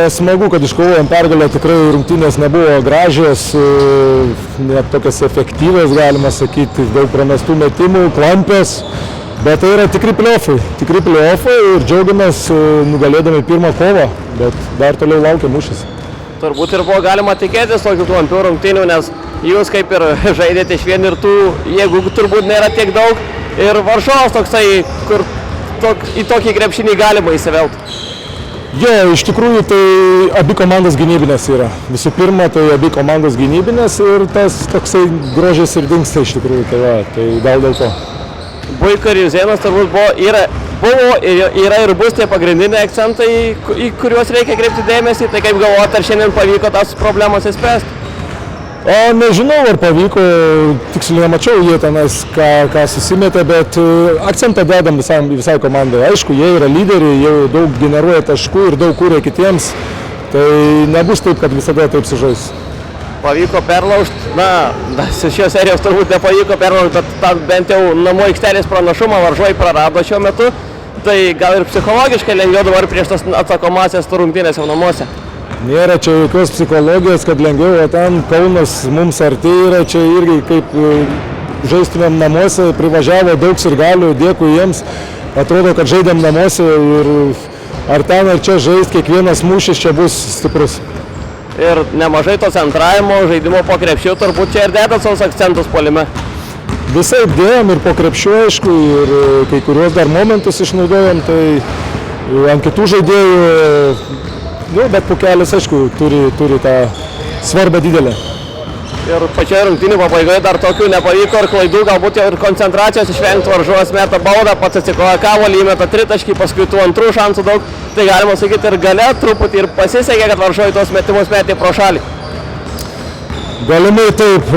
Smagu, kad iškovojom pergalę, tikrai rungtynės nebuvo gražios, net tokios efektyvios, galima sakyti, daug pramestų metimų, klampės, bet tai yra tikri pliofai ir džiaugiamės nugalėdami pirmą kovą, bet dar toliau laukia mūšis. Turbūt ir buvo galima tikėtis tokių klampių rungtynių, nes jūs kaip ir žaidėte išvien ir tų jėgų turbūt nėra tiek daug ir varžovas toksai, kur į tokį krepšinį galima įsivelti. Jo, iš tikrųjų tai abi komandos gynybinės yra. Visų pirma, tai abi komandos gynybinės ir tas toksai grožis ir dingsta iš tikrųjų, tai gal dėl to. Buika ir Juzėnas turbūt yra ir bus tie pagrindiniai akcentai, į kuriuos reikia kreipti dėmesį, tai kaip galvojate, ar šiandien pavyko tas problemas įspręsti? Nežinau, ar pavyko, tiksliai nemačiau jie tenais, ką susimetė, bet akcentą dedam visai komandai. Aišku, jie yra lyderiai, jie daug generuoja taškų ir daug kūrė kitiems, tai nebus taip, kad visada taip sužais. Pavyko perlaužti, šios serijos turbūt nepavyko perlaužti, bet bent jau namų aikštelės pranašumą varžovai prarado šiuo metu, tai gal ir psichologiškai lengviau dabar prieš tas atsakomąsias rungtynes jau namuose. Nėra čia jokios psichologijos, kad lengviau, o ten Kaunas mums arti yra, čia irgi kaip žaistumėm namuose, privažiavo daug sirgalių, dėkui jiems, atrodo, kad žaidėm namuose ir ar ten ar čia žaist, kiekvienas mūšis čia bus stiprus. Ir nemažai to centravimo, žaidimo po krepšiu, turbūt čia ir dėdat savo akcentus puolime. Visai dėjom ir po krepšiu, aišku, ir kai kuriuos dar momentus išnaudojom, tai ant kitų žaidėjų. Bet Pukelis, aišku, turi tą svarbą didelę. Ir pačioje rungtynių pabaigoje dar tokių nepavyko ir klaidų, galbūt ir koncentracijos išvengti, varžovas meta baudą, pats atsikoja kamuolį, įmeta tritaškį, paskui tų antrų šansų daug. Tai galima sakyti ir gale truputį ir pasisekė, kad varžovai tos metimus metė pro šalį. Galimai taip,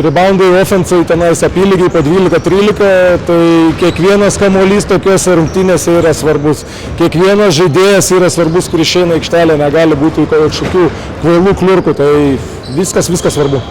reboundai ofensai tenais apylygiai po 12-13, tai kiekvienas kamuolys tokiuose rungtynėse yra svarbus. Kiekvienas žaidėjas yra svarbus, kuris išeina aikštelę, negali būti kažkokių kvailų kliurkų, tai viskas svarbu.